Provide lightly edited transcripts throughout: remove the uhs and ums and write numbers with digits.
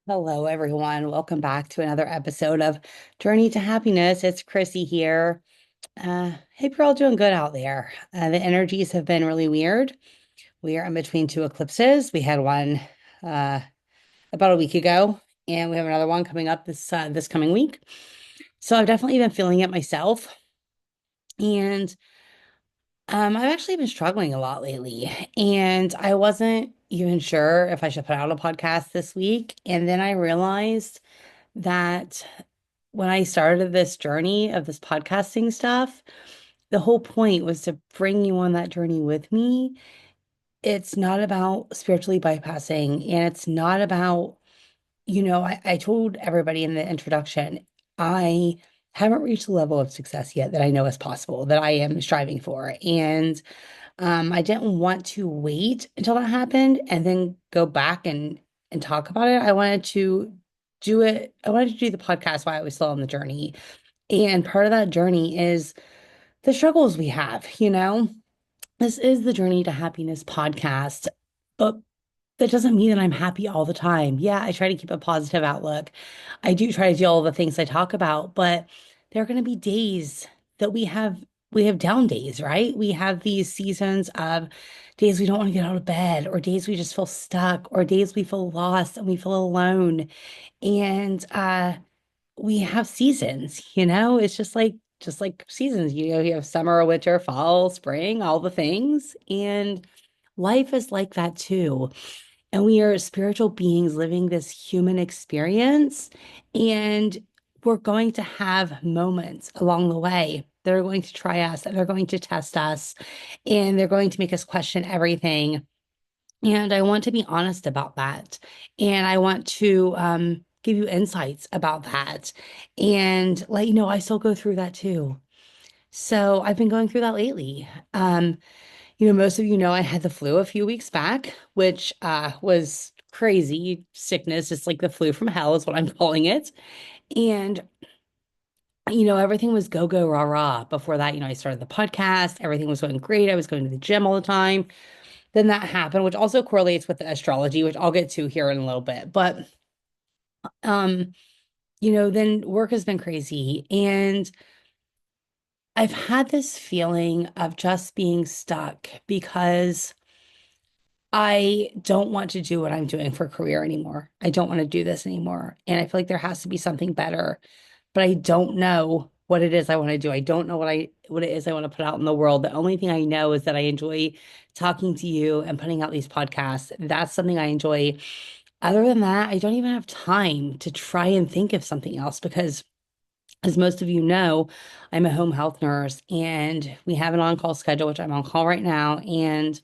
Hello, everyone. Welcome back to another episode of Journey to Happiness. It's Chrissy here. Hope you're all doing good out there. The energies have been really weird. We are in between two eclipses. We had one uh, about a week ago, and we have another one coming up this coming week. So I've definitely been feeling it myself, and I've actually been struggling a lot lately, and I wasn't even sure if I should put out a podcast this week, and then I realized that when I started this journey of this podcasting stuff, the whole point was to bring you on that journey with me. It's not about spiritually bypassing, and it's not about, I told everybody in the introduction, I haven't reached the level of success yet that I know is possible, that I am striving for. And I didn't want to wait until that happened and then go back and talk about it. I wanted to do it. I wanted to do the podcast while I was still on the journey. And part of that journey is the struggles we have, This is the Journey to Happiness podcast, but that doesn't mean that I'm happy all the time. Yeah, I try to keep a positive outlook. I do try to do all the things I talk about, but there are going to be days that we have down days, right? We have these seasons of days we don't want to get out of bed, or days we just feel stuck, or days we feel lost and we feel alone. And we have seasons, it's just like seasons, you have summer, winter, fall, spring, all the things. And life is like that too. And we are spiritual beings living this human experience. And we're going to have moments along the way that are going to try us, that are going to test us, and they're going to make us question everything. And I want to be honest about that. And I want to give you insights about that and let you know I still go through that too. So I've been going through that lately. Most of you know I had the flu a few weeks back, which was crazy sickness. It's like the flu from hell is what I'm calling it. And everything was go, go, rah, rah. Before that, I started the podcast. Everything was going great. I was going to the gym all the time. Then that happened, which also correlates with the astrology, which I'll get to here in a little bit. But um, then work has been crazy. And I've had this feeling of just being stuck because I don't want to do what I'm doing for career anymore. I don't want to do this anymore. And I feel like there has to be something better, but I don't know what it is I want to do. I don't know what it is I want to put out in the world. The only thing I know is that I enjoy talking to you and putting out these podcasts. That's something I enjoy. Other than that, I don't even have time to try and think of something else because, as most of you know, I'm a home health nurse and we have an on-call schedule, which I'm on call right now. And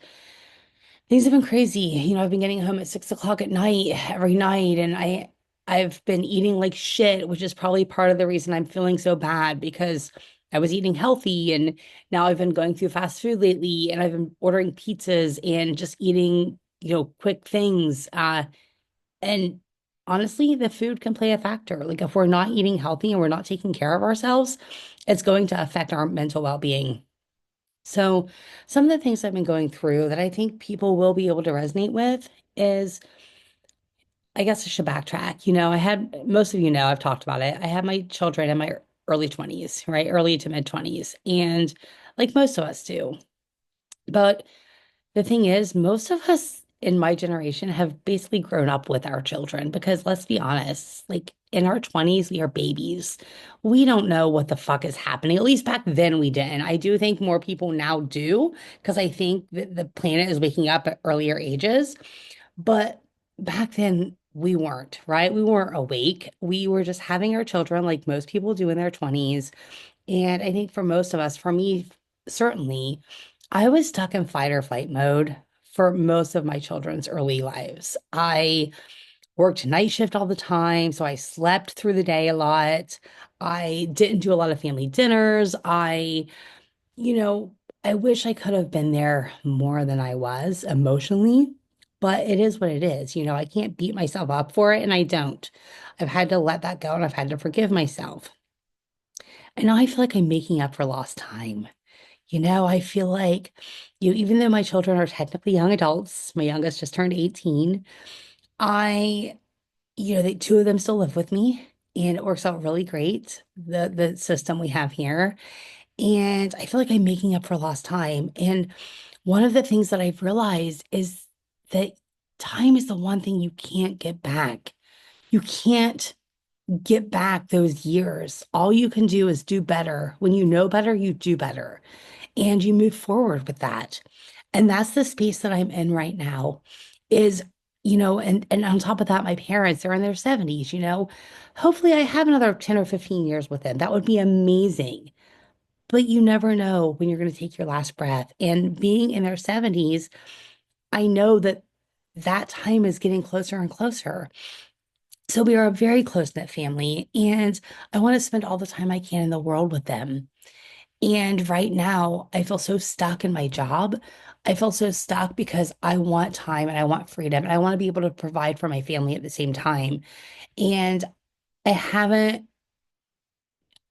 things have been crazy. I've been getting home at 6 o'clock at night every night, and I've been eating like shit, which is probably part of the reason I'm feeling so bad because I was eating healthy, and now I've been going through fast food lately, and I've been ordering pizzas and just eating, quick things. And honestly, the food can play a factor. Like if we're not eating healthy and we're not taking care of ourselves, it's going to affect our mental well-being. So, some of the things I've been going through that I think people will be able to resonate with is, I guess I should backtrack. Most of you know, I've talked about it. I had my children in my early 20s, right? Early to mid 20s. And like most of us do. But the thing is, most of us in my generation have basically grown up with our children because let's be honest, like in our 20s, we are babies. We don't know what the fuck is happening. At least back then we didn't. I do think more people now do because I think that the planet is waking up at earlier ages. But back then we weren't, right? We weren't awake. We were just having our children like most people do in their 20s. And I think for most of us, for me, certainly, I was stuck in fight or flight mode for most of my children's early lives. I worked night shift all the time, so I slept through the day a lot. I didn't do a lot of family dinners. You know, I wish I could have been there more than I was emotionally, but it is what it is. I can't beat myself up for it, and I don't. I've had to let that go and I've had to forgive myself. And now I feel like I'm making up for lost time. I feel like, even though my children are technically young adults, my youngest just turned 18, I the two of them still live with me, and it works out really great, the system we have here. And I feel like I'm making up for lost time. And one of the things that I've realized is that time is the one thing you can't get back. You can't get back those years. All you can do is do better. When you know better, you do better and you move forward with that. And that's the space that I'm in right now is, and on top of that, my parents, they're in their 70s. Hopefully I have another 10 or 15 years with them. That would be amazing. But you never know when you're going to take your last breath. And being in their 70s, I know that that time is getting closer and closer. So we are a very close-knit family, and I want to spend all the time I can in the world with them. And right now, I feel so stuck in my job. I feel so stuck because I want time and I want freedom and I want to be able to provide for my family at the same time. And I haven't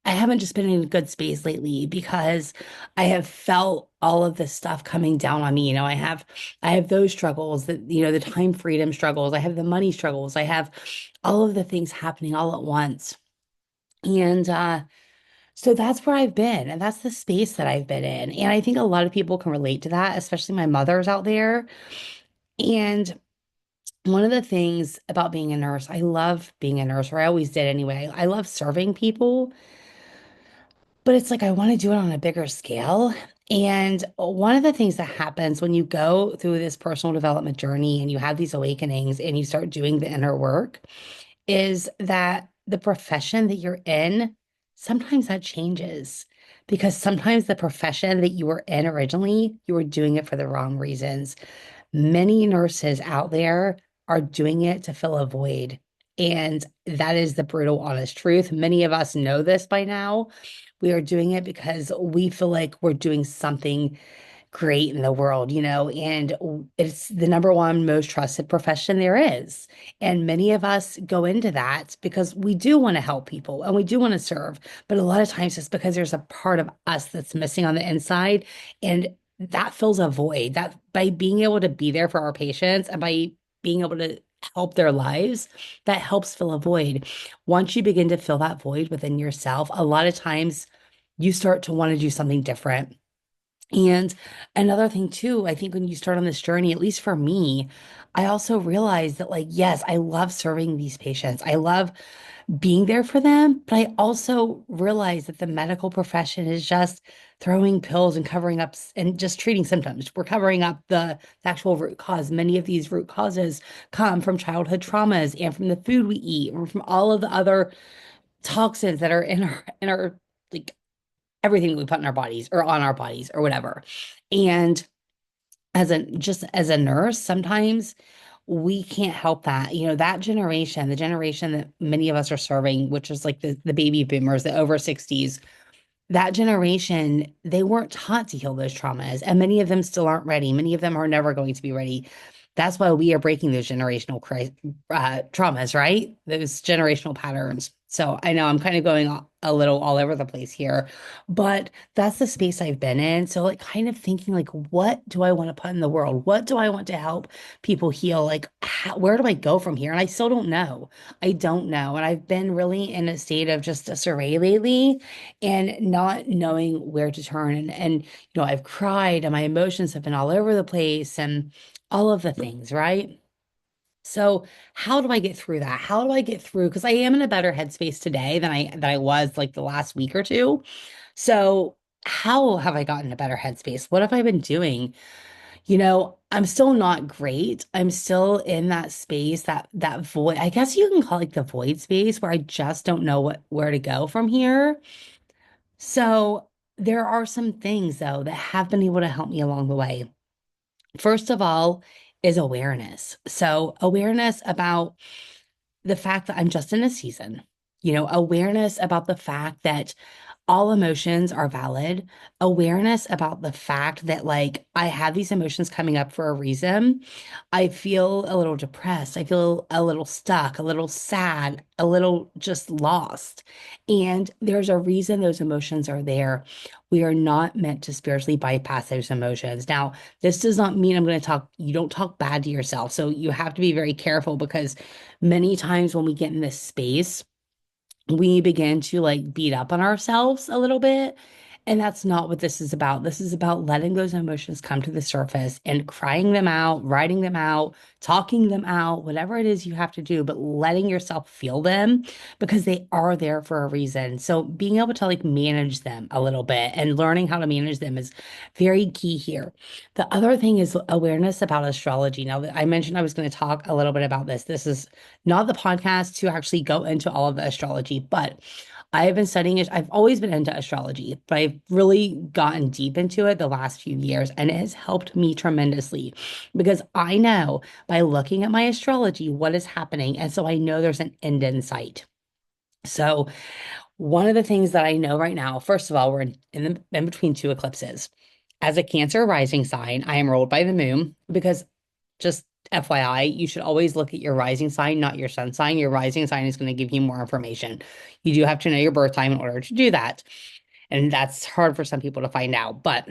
I haven't just been in a good space lately because I have felt all of this stuff coming down on me. I have those struggles the time freedom struggles. I have the money struggles. I have all of the things happening all at once. And so that's where I've been, and that's the space that I've been in. And I think a lot of people can relate to that, especially my mothers out there. And one of the things about being a nurse, I love being a nurse, or I always did anyway. I love serving people, but it's like I want to do it on a bigger scale. And one of the things that happens when you go through this personal development journey and you have these awakenings and you start doing the inner work is that the profession that you're in, sometimes that changes because sometimes the profession that you were in originally, you were doing it for the wrong reasons. Many nurses out there are doing it to fill a void. And that is the brutal, honest truth. Many of us know this by now. We are doing it because we feel like we're doing something great in the world, and it's the number one most trusted profession there is. And many of us go into that because we do want to help people and we do want to serve. But a lot of times it's because there's a part of us that's missing on the inside. And that fills a void that by being able to be there for our patients and by being able to help their lives, that helps fill a void. Once you begin to fill that void within yourself, a lot of times you start to want to do something different. And another thing too, I think when you start on this journey, at least for me, I also realized that like, yes, I love serving these patients. I love being there for them, but I also realized that the medical profession is just throwing pills and covering up and just treating symptoms. We're covering up the actual root cause. Many of these root causes come from childhood traumas and from the food we eat or from all of the other toxins that are in our like everything we put in our bodies or on our bodies or whatever. And as a nurse, sometimes we can't help that. That generation, the generation that many of us are serving, which is like the baby boomers, the over 60s, that generation, they weren't taught to heal those traumas. And many of them still aren't ready. Many of them are never going to be ready. That's why we are breaking those traumas, right? Those generational patterns. So I know I'm kind of going a little all over the place here, but that's the space I've been in. So like kind of thinking like, what do I want to put in the world? What do I want to help people heal? Like, where do I go from here? And I still don't know. I don't know. And I've been really in a state of just disarray lately and not knowing where to turn. And I've cried and my emotions have been all over the place and all of the things, right? So how do I get through that? How do I get through? Because I am in a better headspace today than I was like the last week or two. So how have I gotten a better headspace? What have I been doing? I'm still not great. I'm still in that space, that void. I guess you can call it like the void space where I just don't know where to go from here. So there are some things though that have been able to help me along the way. First of all, is awareness. So, awareness about the fact that I'm just in a season. Awareness about the fact that all emotions are valid, awareness about the fact that, like, I have these emotions coming up for a reason. I feel a little depressed. I feel a little stuck, a little sad, a little just lost. And there's a reason those emotions are there. We are not meant to spiritually bypass those emotions. Now, this does not mean you don't talk bad to yourself. So you have to be very careful because many times when we get in this space, we begin to like beat up on ourselves a little bit. And that's not what this is about. This is about letting those emotions come to the surface and crying them out, writing them out, talking them out, whatever it is you have to do, but letting yourself feel them because they are there for a reason. So being able to like manage them a little bit and learning how to manage them is very key here. The other thing is awareness about astrology. Now, I mentioned I was going to talk a little bit about this. This is not the podcast to actually go into all of the astrology, but I have been studying it. I've always been into astrology, but I've really gotten deep into it the last few years, and it has helped me tremendously because I know by looking at my astrology what is happening. And so I know there's an end in sight. So, one of the things that I know right now, first of all, we're in between two eclipses. As a Cancer rising sign, I am ruled by the moon because just FYI, you should always look at your rising sign, not your sun sign. Your rising sign is going to give you more information. You do have to know your birth time in order to do that. And that's hard for some people to find out, but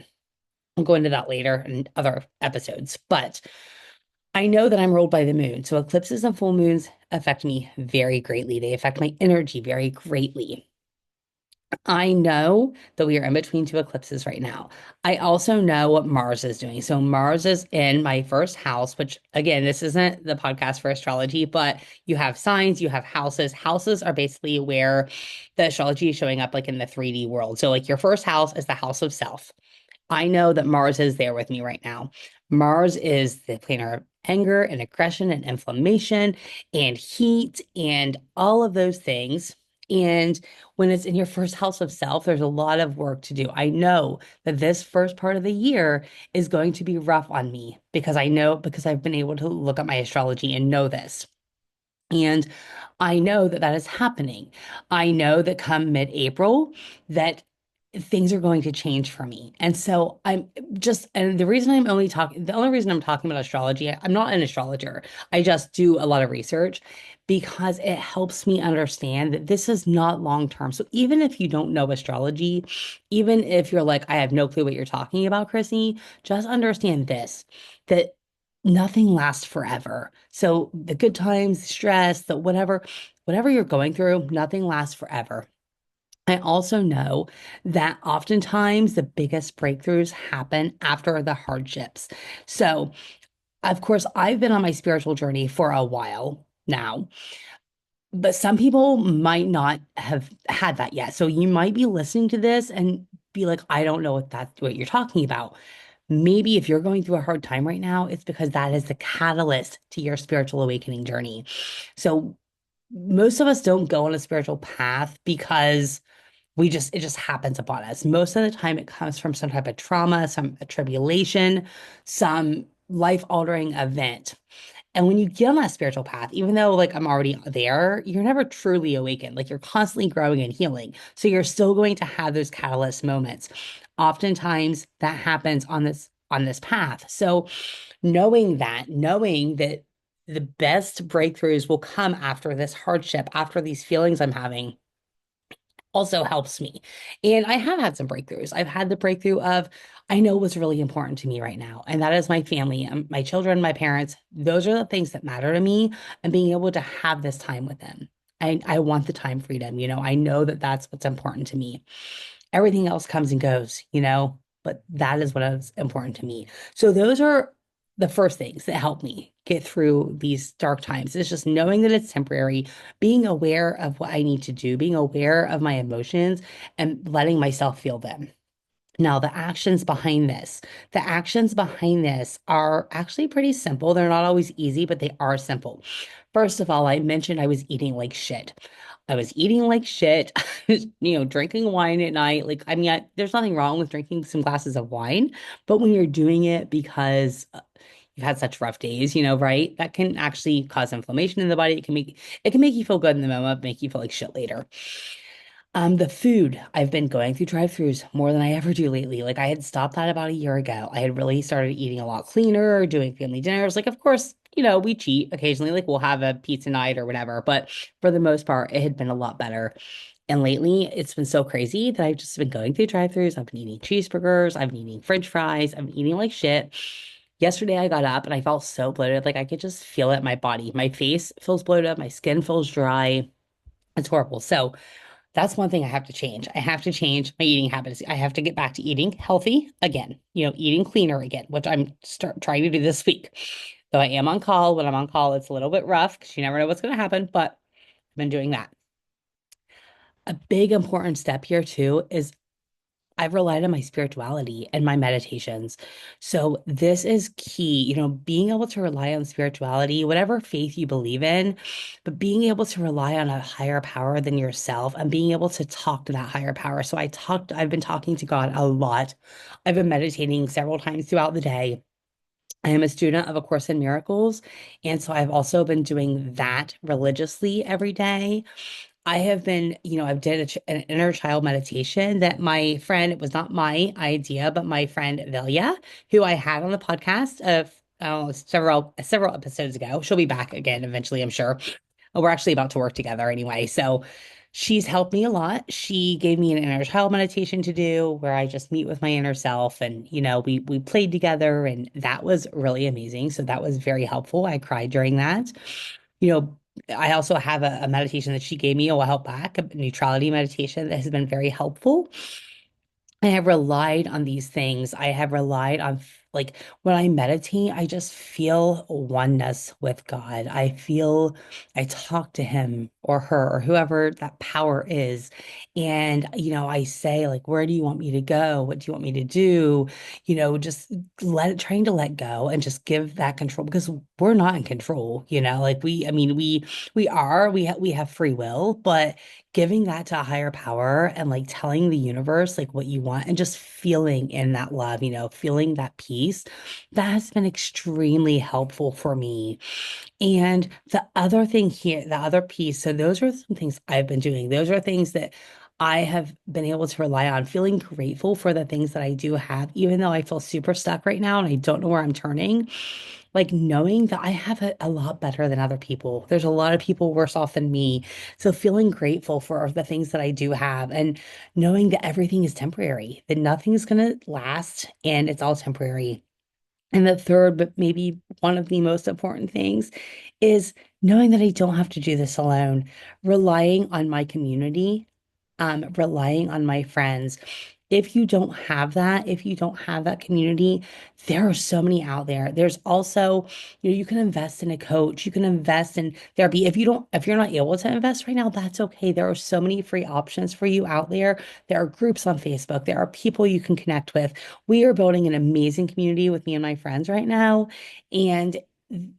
I'll go into that later in other episodes. But I know that I'm ruled by the moon. So eclipses and full moons affect me very greatly. They affect my energy very greatly. I know that we are in between two eclipses right now. I also know what Mars is doing. So Mars is in my first house, which again, this isn't the podcast for astrology, but you have signs, you have houses. Houses are basically where the astrology is showing up like in the 3D world. So like your first house is the house of self. I know that Mars is there with me right now. Mars is the planet of anger and aggression and inflammation and heat and all of those things. And when it's in your first house of self, there's a lot of work to do. I know that this first part of the year is going to be rough on me because because I've been able to look at my astrology and know this. And I know that that is happening. I know that come mid-April that things are going to change for me. And so and the only reason I'm talking about astrology, I'm not an astrologer. I just do a lot of research because it helps me understand that this is not long term. So even if you don't know astrology, even if you're like, I have no clue what you're talking about, Chrissy, just understand this, that nothing lasts forever. So the good times, stress, the whatever you're going through, nothing lasts forever. I also know that oftentimes the biggest breakthroughs happen after the hardships. So, of course, I've been on my spiritual journey for a while now, but some people might not have had that yet. So you might be listening to this and be like, I don't know what you're talking about. Maybe if you're going through a hard time right now, it's because that is the catalyst to your spiritual awakening journey. So most of us don't go on a spiritual path because it just happens upon us. Most of the time it comes from some type of trauma, some tribulation, some life-altering event. And when you get on that spiritual path, even though like I'm already there, you're never truly awakened. Like you're constantly growing and healing. So you're still going to have those catalyst moments. Oftentimes that happens on this path. So knowing that the best breakthroughs will come after this hardship, after these feelings I'm having also helps me. And I have had some breakthroughs. I've had the breakthrough of I know what's really important to me right now, and that is my family, my children, my parents. Those are the things that matter to me, and being able to have this time with them. I want the time freedom. I know that that's what's important to me. Everything else comes and goes, but that is what is important to me. So those are the first things that help me get through these dark times. It's just knowing that it's temporary, being aware of what I need to do, being aware of my emotions and letting myself feel them. Now, the actions behind this are actually pretty simple. They're not always easy, but they are simple. First of all, I mentioned I was eating like shit. I was eating like shit, drinking wine at night. Like, I mean, there's nothing wrong with drinking some glasses of wine, but when you're doing it because you've had such rough days, right? That can actually cause inflammation in the body. It can make you feel good in the moment, make you feel like shit later. The food, I've been going through drive-throughs more than I ever do lately. Like I had stopped that about a year ago. I had really started eating a lot cleaner, doing family dinners. Like, of course, we cheat occasionally, like we'll have a pizza night or whatever, but for the most part, it had been a lot better. And lately, it's been so crazy that I've just been going through drive-throughs. I've been eating cheeseburgers, I've been eating French fries, I've been eating like shit. Yesterday, I got up and I felt so bloated. Like I could just feel it in my body. My face feels bloated, my skin feels dry. It's horrible. So, that's one thing I have to change. I have to change my eating habits. I have to get back to eating healthy again, eating cleaner again, which I'm trying to do this week. Though I am on call. When I'm on call, it's a little bit rough because you never know what's going to happen, but I've been doing that. A big important step here too is I've relied on my spirituality and my meditations. So this is key, being able to rely on spirituality, whatever faith you believe in, but being able to rely on a higher power than yourself and being able to talk to that higher power. So I've been talking to God a lot. I've been meditating several times throughout the day. I am a student of A Course in Miracles. And so I've also been doing that religiously every day. I have been, I've did an inner child meditation that my friend, it was not my idea, but my friend Velia, who I had on the podcast of I don't know, several episodes ago. She'll be back again eventually, I'm sure. We're actually about to work together anyway. So she's helped me a lot. She gave me an inner child meditation to do where I just meet with my inner self and we played together and that was really amazing. So that was very helpful. I cried during that. You know, I also have a meditation that she gave me a while back, a neutrality meditation that has been very helpful. I have relied on these things. I have relied on, like, when I meditate, I just feel oneness with God. I talk to him or her or whoever that power is. And, I say, like, where do you want me to go? What do you want me to do? Just trying to let go and just give that control because we're not in control, like I mean, we have free will, but giving that to a higher power and like telling the universe like what you want and just feeling in that love, feeling that peace, that has been extremely helpful for me. And the other thing here, the other piece, so those are some things I've been doing. Those are things that I have been able to rely on, feeling grateful for the things that I do have, even though I feel super stuck right now and I don't know where I'm turning. Like knowing that I have it a lot better than other people. There's a lot of people worse off than me. So feeling grateful for the things that I do have and knowing that everything is temporary, that nothing is going to last and it's all temporary. And the third, but maybe one of the most important things is knowing that I don't have to do this alone, relying on my community, relying on my friends. If you don't have that, if you don't have that community, there are so many out there. There's also, you can invest in a coach, you can invest in therapy. If you're not able to invest right now, that's okay. There are so many free options for you out there. There are groups on Facebook, there are people you can connect with. We are building an amazing community with me and my friends right now. And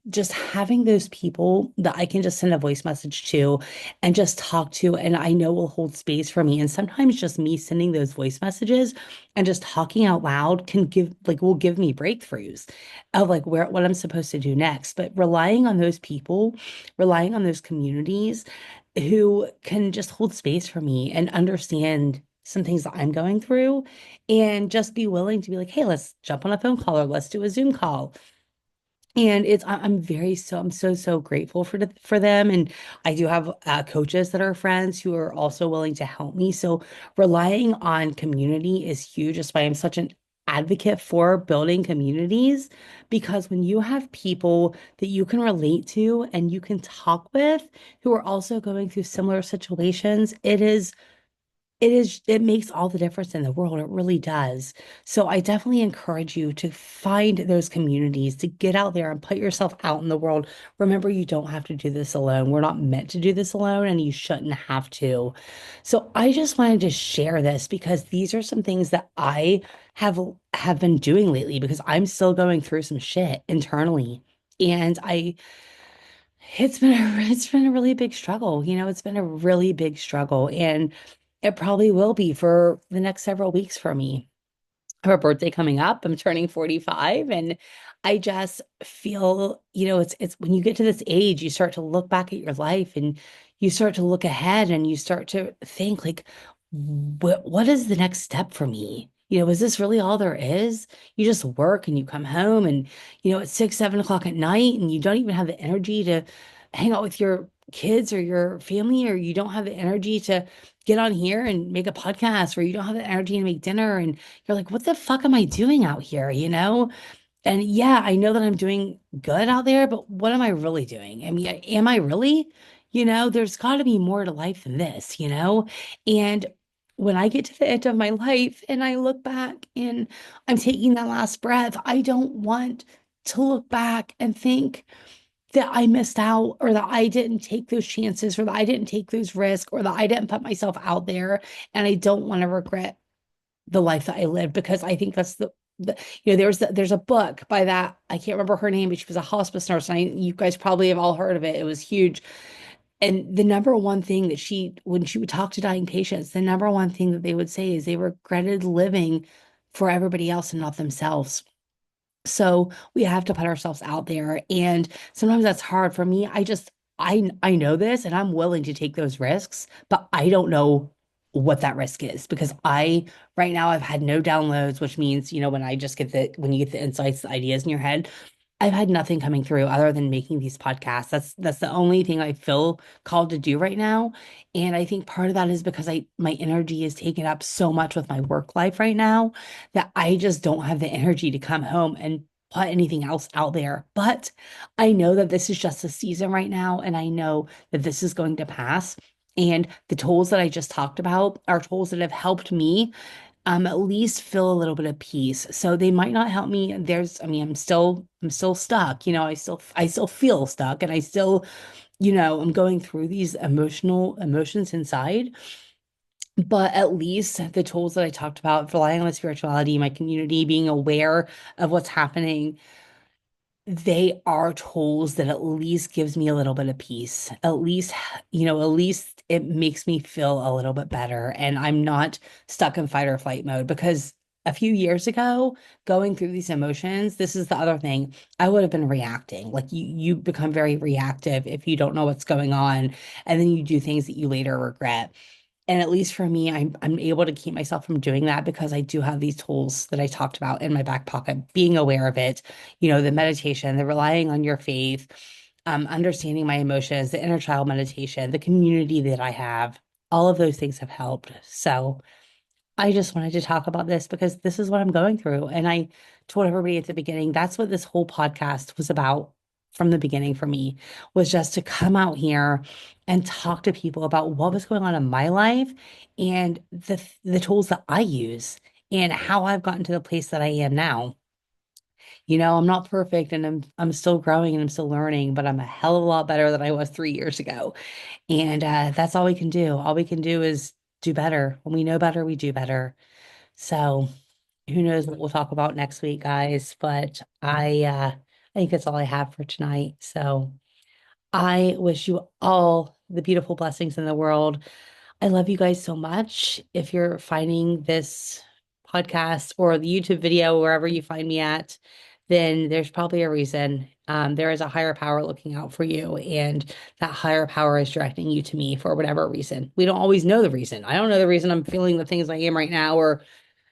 just having those people that I can just send a voice message to and just talk to, and I know will hold space for me. And sometimes just me sending those voice messages and just talking out loud will give me breakthroughs of like what I'm supposed to do next. But relying on those people, relying on those communities who can just hold space for me and understand some things that I'm going through and just be willing to be like, hey, let's jump on a phone call or let's do a Zoom call. And I'm so grateful for them. And I do have coaches that are friends who are also willing to help me. So relying on community is huge. That's why I'm such an advocate for building communities, because when you have people that you can relate to and you can talk with who are also going through similar situations, it makes all the difference in the world. It really does. So I definitely encourage you to find those communities, to get out there and put yourself out in the world. Remember, you don't have to do this alone. We're not meant to do this alone, and you shouldn't have to. So I just wanted to share this because these are some things that I have been doing lately because I'm still going through some shit internally. And it's been a really big struggle. It's been a really big struggle and it probably will be for the next several weeks for me. I have a birthday coming up. I'm turning 45 and I just feel, it's when you get to this age, you start to look back at your life and you start to look ahead and you start to think like, what is the next step for me? Is this really all there is? You just work and you come home and, it's 6, 7 o'clock at night and you don't even have the energy to hang out with your kids or your family, or you don't have the energy to get on here and make a podcast, or you don't have the energy to make dinner. And you're like, what the fuck am I doing out here? And yeah, I know that I'm doing good out there, but what am I really doing? I mean, am I really? There's got to be more to life than this. And when I get to the end of my life and I look back and I'm taking that last breath, I don't want to look back and think that I missed out, or that I didn't take those chances, or that I didn't take those risks, or that I didn't put myself out there. And I don't want to regret the life that I lived, because I think that's there's a book by that, I can't remember her name, but she was a hospice nurse, and you guys probably have all heard of it. It was huge. And the number one thing that when she would talk to dying patients, the number one thing that they would say is they regretted living for everybody else and not themselves. So we have to put ourselves out there. And sometimes that's hard for me. I know this and I'm willing to take those risks, but I don't know what that risk is, because right now I've had no downloads, which means, when you get the insights, the ideas in your head, I've had nothing coming through other than making these podcasts. That's the only thing I feel called to do right now. And I think part of that is because my energy is taken up so much with my work life right now that I just don't have the energy to come home and put anything else out there. But I know that this is just a season right now, and I know that this is going to pass. And the tools that I just talked about are tools that have helped me at least feel a little bit of peace. So they might not help me. I mean, I'm still stuck. I still feel stuck, and I still, I'm going through these emotions inside. But at least the tools that I talked about, relying on my spirituality, my community, being aware of what's happening, they are tools that at least gives me a little bit of peace. At least it makes me feel a little bit better. And I'm not stuck in fight or flight mode, because a few years ago, going through these emotions, this is the other thing, I would have been reacting. Like you become very reactive if you don't know what's going on, and then you do things that you later regret. And at least for me, I'm able to keep myself from doing that, because I do have these tools that I talked about in my back pocket, being aware of it, the meditation, the relying on your faith, understanding my emotions, the inner child meditation, the community that I have, all of those things have helped. So I just wanted to talk about this because this is what I'm going through. And I told everybody at the beginning, that's what this whole podcast was about from the beginning for me, was just to come out here and talk to people about what was going on in my life and the tools that I use and how I've gotten to the place that I am now. I'm not perfect, and I'm still growing and I'm still learning, but I'm a hell of a lot better than I was 3 years ago. And that's all we can do. All we can do is do better. When we know better, we do better. So who knows what we'll talk about next week, guys. But I think that's all I have for tonight. So I wish you all the beautiful blessings in the world. I love you guys so much. If you're finding this podcast or the YouTube video, wherever you find me at, then there's probably a reason. There is a higher power looking out for you, and that higher power is directing you to me for whatever reason. We don't always know the reason. I don't know the reason I'm feeling the things I am right now, or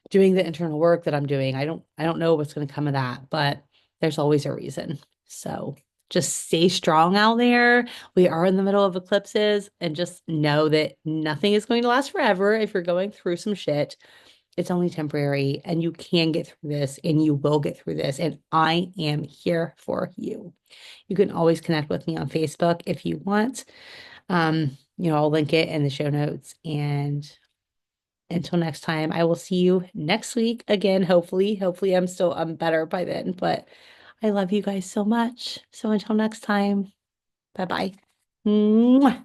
doing the internal work that I'm doing. I don't know what's going to come of that, but there's always a reason. So just stay strong out there. We are in the middle of eclipses, and just know that nothing is going to last forever. If you're going through some shit, it's only temporary, and you can get through this, and you will get through this. And I am here for you. You can always connect with me on Facebook if you want. I'll link it in the show notes. And until next time, I will see you next week again, hopefully. Hopefully I'm better by then, but I love you guys so much. So until next time, bye-bye. Mwah.